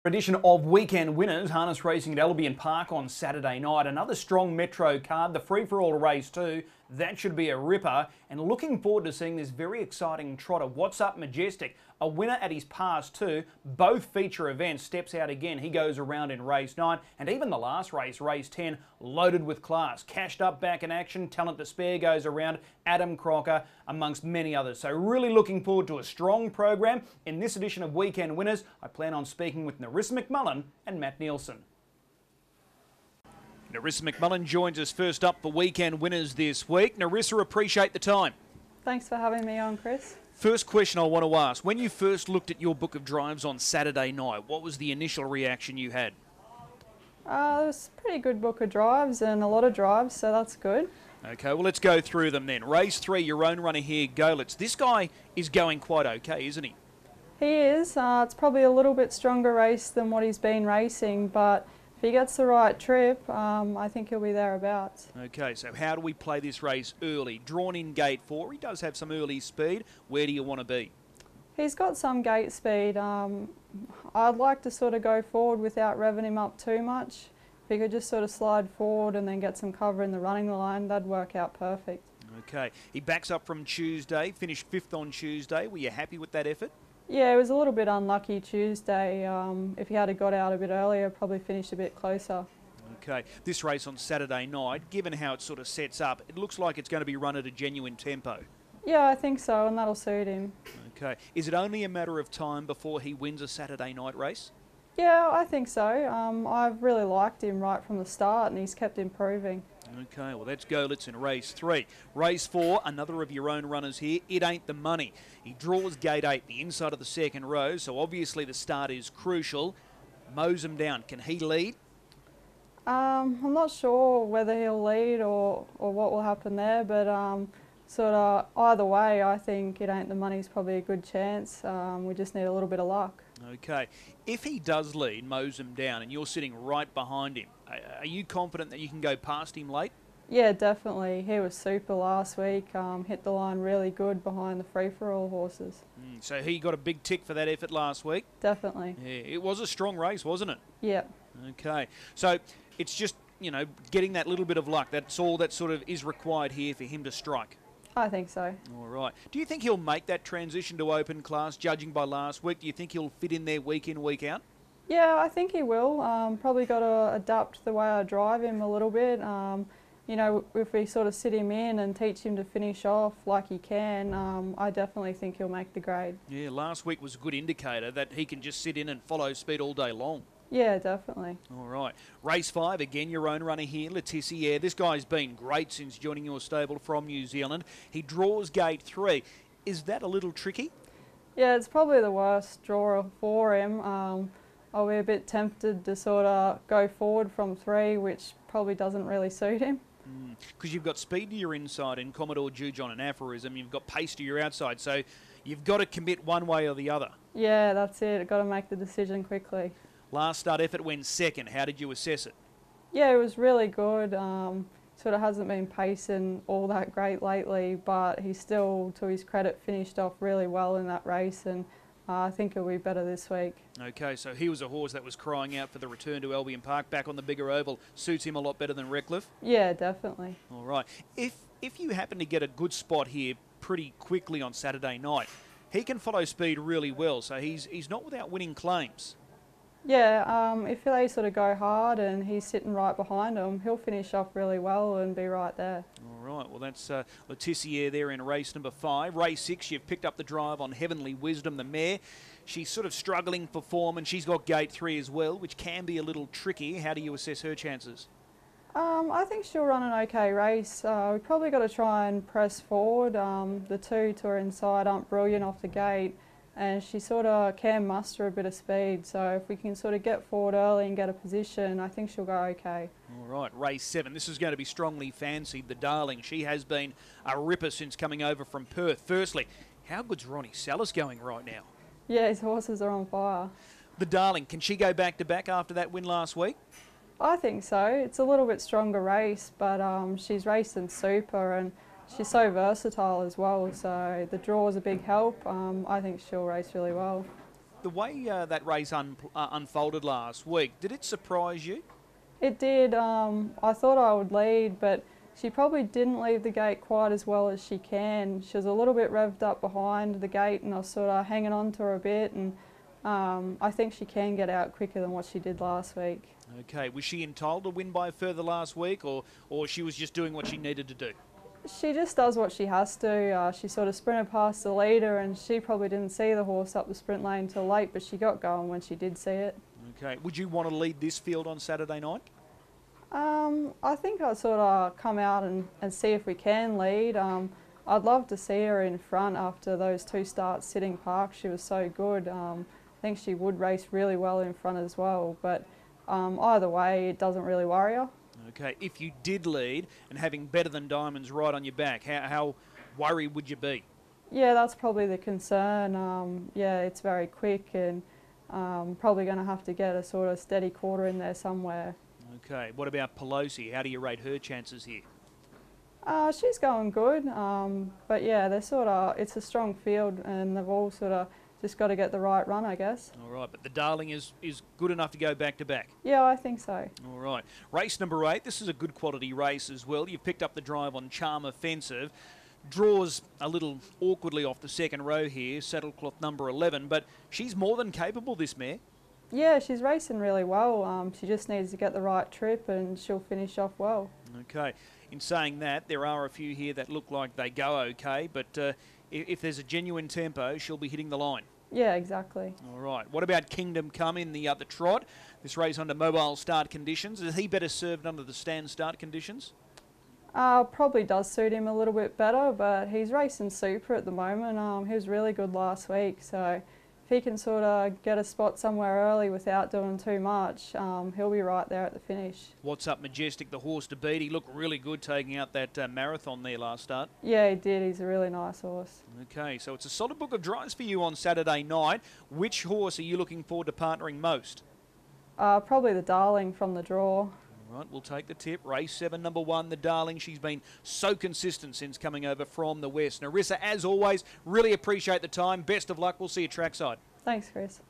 Edition of Weekend Winners, harness racing at Albion Park on Saturday night. Another strong Metro card, the free-for-all race too. That should be a ripper. And looking forward to seeing this very exciting trotter. What's Up Majestic, a winner at his past two. Both feature events, steps out again. He goes around in race 9. And even the last race, race 10, loaded with class. Cashed up, back in action, talent to spare goes around. Adam Crocker, amongst many others. So really looking forward to a strong program. In this edition of Weekend Winners, I plan on speaking with Narissa McMullen and Matt Neilson. Narissa McMullen joins us first up for Weekend Winners this week. Narissa, appreciate the time. Thanks for having me on, Chris. First question I want to ask, when you first looked at your book of drives on Saturday night, what was the initial reaction you had? It was a pretty good book of drives and a lot of drives, so that's good. Okay, well, let's go through them then. Race 3, your own runner here, Golitz. This guy is going quite okay, isn't he? He is. It's probably a little bit stronger race than what he's been racing, but if he gets the right trip, I think he'll be thereabouts. Okay, so how do we play this race early? Drawn in gate 4, he does have some early speed. Where do you want to be? He's got some gate speed. I'd like to sort of go forward without revving him up too much. If he could just sort of slide forward and then get some cover in the running line, that'd work out perfect. Okay, he backs up from Tuesday, finished 5th on Tuesday. Were you happy with that effort? Yeah, it was a little bit unlucky Tuesday. If he had got out a bit earlier, probably finished a bit closer. Okay, this race on Saturday night, given how it sort of sets up, it looks like it's going to be run at a genuine tempo. Yeah, I think so, and that'll suit him. Okay, is it only a matter of time before he wins a Saturday night race? Yeah, I think so. I've really liked him right from the start, and he's kept improving. Okay, well, let's go. Let's in race 3. Race 4, another of your own runners here. It Ain't the Money. He draws gate 8, the inside of the second row, so obviously the start is crucial. Mows him down. Can he lead? I'm not sure whether he'll lead or what will happen there, but sort of either way, I think It Ain't the Money's probably a good chance. We just need a little bit of luck. Okay, if he does lead, mows him down, and you're sitting right behind him, are you confident that you can go past him late? Yeah, definitely. He was super last week. Hit the line really good behind the free-for-all horses. So he got a big tick for that effort last week? Definitely. Yeah, it was a strong race, wasn't it? Yeah. Okay, so it's just, you know, getting that little bit of luck. That's all that sort of is required here for him to strike. I think so. All right. Do you think he'll make that transition to open class, judging by last week? Do you think he'll fit in there week in, week out? Yeah, I think he will. Probably got to adapt the way I drive him a little bit. You know, if we sort of sit him in and teach him to finish off like he can, I definitely think he'll make the grade. Yeah, last week was a good indicator that he can just sit in and follow speed all day long. Yeah, definitely. All right. Race 5, again, your own runner here, Letizia. This guy's been great since joining your stable from New Zealand. He draws gate 3. Is that a little tricky? Yeah, it's probably the worst drawer for him. I'll be a bit tempted to sort of go forward from 3, which probably doesn't really suit him. Because you've got speed to your inside in Commodore Jujon and Aphorism. You've got pace to your outside, so you've got to commit one way or the other. Yeah, that's it. I've got to make the decision quickly. Last start effort went 2nd. How did you assess it? Yeah, it was really good. Sort of hasn't been pacing all that great lately, but he still, to his credit, finished off really well in that race, and I think he'll be better this week. Okay, so he was a horse that was crying out for the return to Albion Park, back on the bigger oval. Suits him a lot better than Redcliffe? Yeah, definitely. All right. If you happen to get a good spot here pretty quickly on Saturday night, he can follow speed really well, so he's not without winning claims. Yeah, if they sort of go hard and he's sitting right behind them, he'll finish off really well and be right there. All right, well, that's Letizia there in race number 5. Race 6, you've picked up the drive on Heavenly Wisdom, the mare. She's sort of struggling for form, and she's got gate 3 as well, which can be a little tricky. How do you assess her chances? I think she'll run an okay race. We've probably got to try and press forward. The 2 to her inside aren't brilliant off the gate, and she sort of can muster a bit of speed, so if we can sort of get forward early and get a position, I think she'll go okay. All right, race 7. This is going to be strongly fancied, the Darling. She has been a ripper since coming over from Perth. Firstly, how good's Ronnie Salas going right now? Yeah, his horses are on fire. The Darling, can she go back-to-back after that win last week? I think so. It's a little bit stronger race, but she's racing super, and she's so versatile as well, so the draw is a big help. I think she'll race really well. the way that race unfolded last week, did it surprise you? It did. I thought I would lead, but she probably didn't leave the gate quite as well as she can. She was a little bit revved up behind the gate, and I was sort of hanging on to her a bit, and I think she can get out quicker than what she did last week. Okay, was she entitled to win by further last week, or she was just doing what she needed to do? She just does what she has to. She sort of sprinted past the leader, and she probably didn't see the horse up the sprint lane till late, but she got going when she did see it. Okay, would you want to lead this field on Saturday night? I think I'd sort of come out and see if we can lead. I'd love to see her in front after those 2 starts sitting park. She was so good. I think she would race really well in front as well, but either way, it doesn't really worry her. Okay, if you did lead and having Better Than Diamonds right on your back, how worried would you be? Yeah, that's probably the concern. Yeah, it's very quick, and probably going to have to get a sort of steady quarter in there somewhere. Okay, what about Pelosi? How do you rate her chances here? She's going good, but yeah, it's a strong field, and they've all sort of just got to get the right run, I guess. All right, but the Darling is good enough to go back to back? Yeah, I think so. All right. Race number 8, this is a good quality race as well. You've picked up the drive on Charm Offensive. Draws a little awkwardly off the second row here, saddlecloth number 11, but she's more than capable, this mare. Yeah, she's racing really well. She just needs to get the right trip, and she'll finish off well. Okay. In saying that, there are a few here that look like they go okay, but if there's a genuine tempo, she'll be hitting the line. Yeah, exactly. All right. What about Kingdom Come in the trot? This race under mobile start conditions. Is he better served under the stand start conditions? Probably does suit him a little bit better, but he's racing super at the moment. He was really good last week, so if he can sort of get a spot somewhere early without doing too much, he'll be right there at the finish. What's Up Majestic, the horse to beat? He looked really good taking out that marathon there last start. Yeah, he did. He's a really nice horse. Okay, so it's a solid book of drives for you on Saturday night. Which horse are you looking forward to partnering most? Probably the Darling from the draw. All right, we'll take the tip. Race 7, number 1, the Darling. She's been so consistent since coming over from the west. Narissa, as always, really appreciate the time. Best of luck. We'll see you trackside. Thanks, Chris.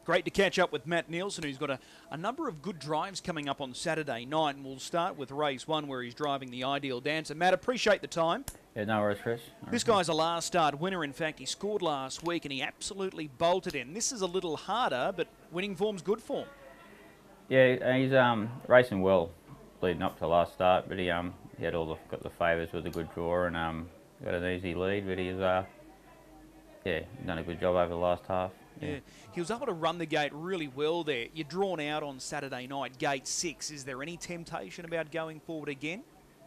Great to catch up with Matt Neilson, who's got a number of good drives coming up on Saturday night, and we'll start with race 1 where he's driving the Ideal Dancer. Matt, appreciate the time. Yeah, no worries, Chris. This guy's a last start winner. In fact, he scored last week and he absolutely bolted in. This is a little harder, but winning form's good form. Yeah, he's racing well leading up to last start, but he had got the favours with a good draw and got an easy lead, but he's done a good job over the last half. Yeah, he was able to run the gate really well there. You're drawn out on Saturday night, gate 6. Is there any temptation about going forward again?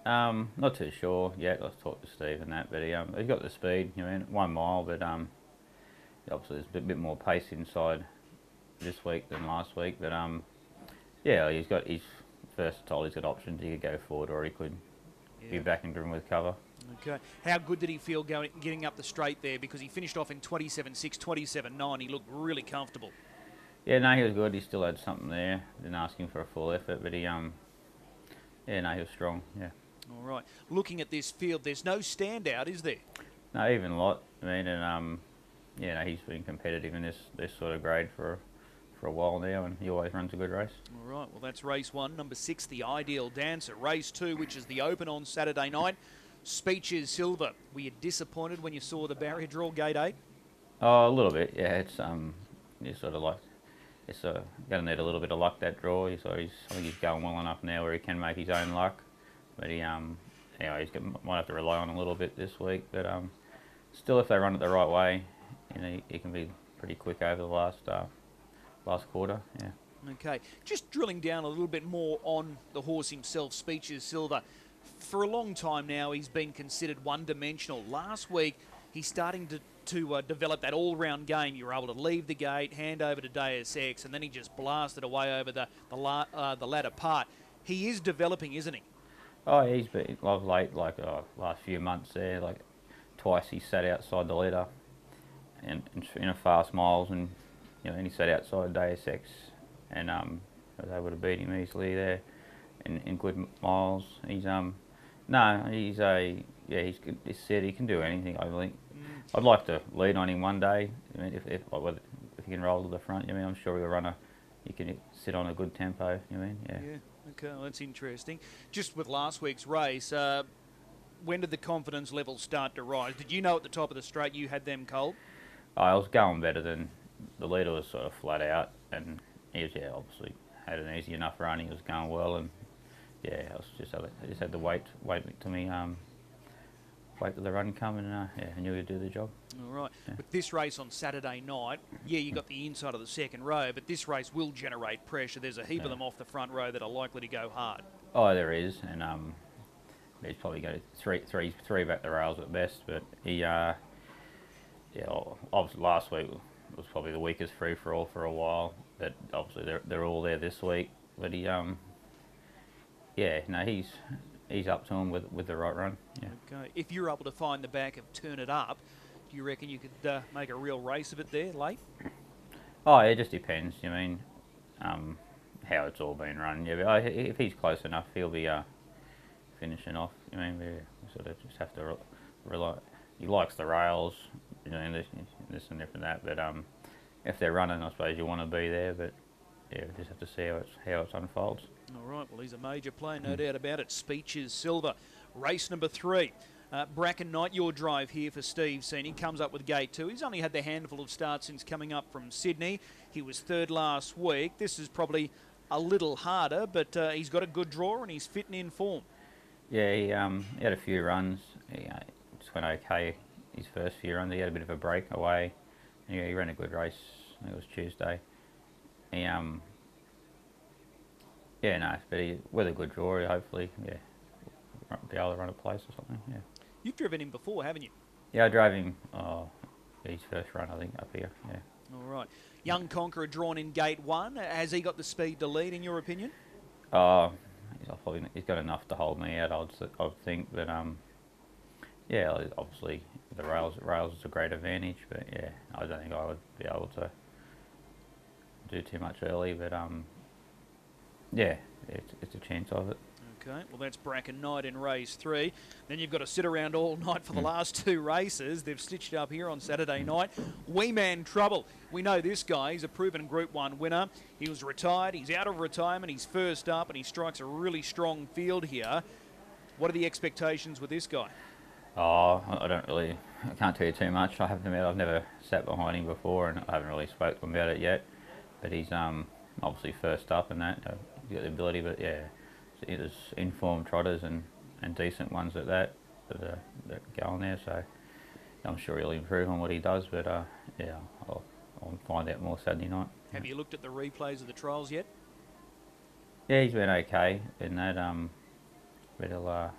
Not too sure yet. I've talked to Steve and that, but he's got the speed. 1 mile, but obviously there's a bit more pace inside this week than last week. But yeah, he's versatile. He's got options. He could go forward, or he could be back and driven with cover. Okay. How good did he feel getting up the straight there? Because he finished off in 27.6, 27.9. He looked really comfortable. Yeah, no, he was good. He still had something there. Didn't ask him for a full effort, but he he was strong. Yeah. All right. Looking at this field, there's no standout, is there? No, even Lot. I mean, and he's been competitive in this sort of grade for a while now, and he always runs a good race. All right. Well, that's race 1, number 6, the Ideal Dancer. Race 2, which is the Open on Saturday night. Speeches Silver. Were you disappointed when you saw the barrier draw, gate 8? Oh, a little bit. Yeah, it's you sort of like it's going to need a little bit of luck, that draw. I think he's going well enough now where he can make his own luck. But anyway, might have to rely on a little bit this week. But still, if they run it the right way, he can be pretty quick over the last quarter. Yeah. Okay, just drilling down a little bit more on the horse himself, Speeches Silver. For a long time now, he's been considered one-dimensional. Last week, he's starting to develop that all-round game. You were able to leave the gate, hand over to Deus Ex, and then he just blasted away over the latter part. He is developing, isn't he? Oh, he's been of late, last few months there, like twice he sat outside the leader, and in a fast miles, and and he sat outside Deus Ex, and was able to beat him easily there, in good miles. He's he's said he can do anything. I think. I'd like to lead on him one day. I mean, if he can roll to the front. I mean, I'm sure he'll he can sit on a good tempo. I mean, yeah. Okay, well, that's interesting. Just with last week's race, when did the confidence level start to rise? Did you know at the top of the straight you had them cold? I was going better than the leader was sort of flat out, and he was obviously had an easy enough run. He was going well, and I just had to wait to me. Wait for the run come, and I knew he'd do the job. All right. Yeah. With this race on Saturday night, you got the inside of the second row, but this race will generate pressure. There's a heap of them off the front row that are likely to go hard. Oh, there is, and he's probably going three back the rails at best. But he, obviously last week was probably the weakest free for all for a while. But obviously they're all there this week. But he, he's up to him with the right run. Yeah. Okay. If you're able to find the back of Turn It Up, do you reckon you could make a real race of it there late? Oh, it just depends. I mean, how it's all been run. Yeah, but if he's close enough, he'll be finishing off. I mean, we sort of just have to rely. He likes the rails, this and that. But if they're running, I suppose you want to be there. But yeah, we just have to see how it unfolds. All right, well, he's a major player, no doubt about it. Speeches silver. Race number 3. Bracken Knight, your drive here for Steve Senior. Comes up with gate 2. He's only had the handful of starts since coming up from Sydney. He was 3rd last week. This is probably a little harder, but he's got a good draw and he's fit and in form. Yeah, he had a few runs. He just went okay his first few runs. He had a bit of a break away. He ran a good race. I think it was Tuesday. He but with a good draw, hopefully, be able to run a place or something. Yeah. You've driven him before, haven't you? Yeah, I drove him. His first run, I think, up here. Yeah. All right. Young Conqueror drawn in gate 1. Has he got the speed to lead, in your opinion? He's got enough to hold me out, I'd think. But obviously the rails is a great advantage. But yeah, I don't think I would be able to do too much early. But it's a chance of it. Okay, well that's Bracken Knight in race 3. Then you've got to sit around all night for the last 2 races. They've stitched up here on Saturday night. Wee Man Trouble. We know this guy. He's a proven Group 1 winner. He was retired. He's out of retirement. He's first up and he strikes a really strong field here. What are the expectations with this guy? Oh, I can't tell you too much. I have to admit I've never sat behind him before and I haven't really spoke to him about it yet. But he's obviously first up and that. He's got the ability, but yeah. There's informed trotters and decent ones at that go on there, so I'm sure he'll improve on what he does, but I'll find out more Saturday night. Have you looked at the replays of the trials yet? Yeah, he's been okay in that, but I'll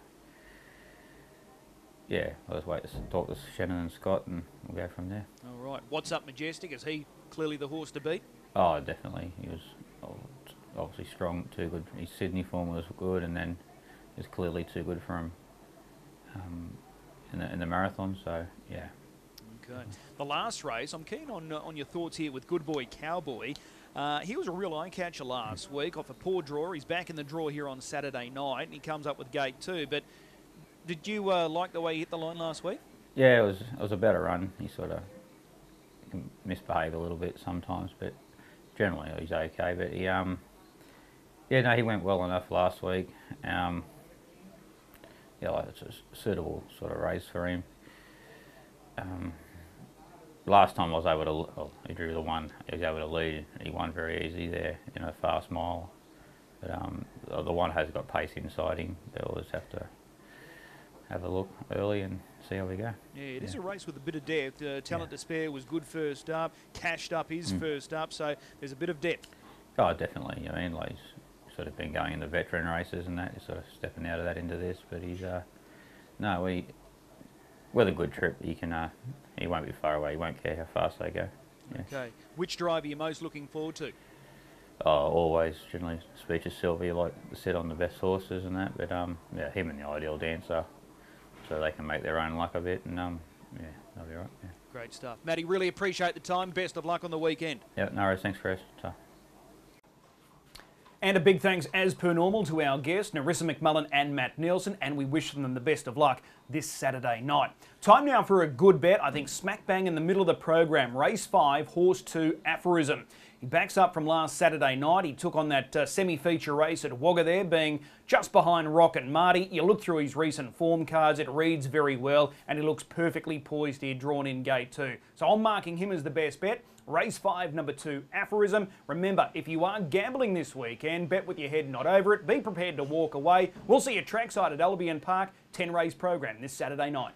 just wait to talk to Shannon and Scott and we'll go from there. All right. What's up Majestic? Is he clearly the horse to beat? Oh, definitely. He was obviously strong, too good. His Sydney form was good, and then it was clearly too good for him in the marathon. So yeah. Okay. The last race, I'm keen on your thoughts here with Good Boy Cowboy. He was a real eye catcher last week off a poor draw. He's back in the draw here on Saturday night, and he comes up with gate 2. But did you like the way he hit the line last week? Yeah, it was a better run. He sort of can misbehave a little bit sometimes, but generally he's okay. But he he went well enough last week. It's a suitable sort of race for him. Last time I was able to, he drew the 1. He was able to lead. He won very easy there in a fast mile. But the 1 has got pace inside him. They'll just have to have a look early and see how we go. Yeah, it is a race with a bit of depth. Talent to Spare was good first up. Cashed Up is first up, so there's a bit of depth. Oh, definitely. I mean, he's sort of been going in the veteran races and that. He's sort of stepping out of that into this, but he's with a good trip, he won't be far away. He won't care how fast they go. Yeah. Okay. Which drive are you most looking forward to? Oh, always generally Speeches Sylvie, like to sit on the best horses and that. But him and the Ideal Dancer, so they can make their own luck a bit, and they'll be right. Yeah. Great stuff, Matty. Really appreciate the time. Best of luck on the weekend. Yeah, no worries. Thanks, Chris. And a big thanks, as per normal, to our guests, Narissa McMullen and Matt Neilson, and we wish them the best of luck this Saturday night. Time now for a good bet. I think smack bang in the middle of the program. Race 5, Horse 2, Aphorism. He backs up from last Saturday night. He took on that semi-feature race at Wagga there, being just behind Rocket Marty. You look through his recent form cards, it reads very well, and he looks perfectly poised here, drawn in gate 2. So I'm marking him as the best bet. Race 5, number 2, Aphorism. Remember, if you are gambling this weekend, bet with your head not over it. Be prepared to walk away. We'll see you trackside at Albion Park, 10 race program this Saturday night.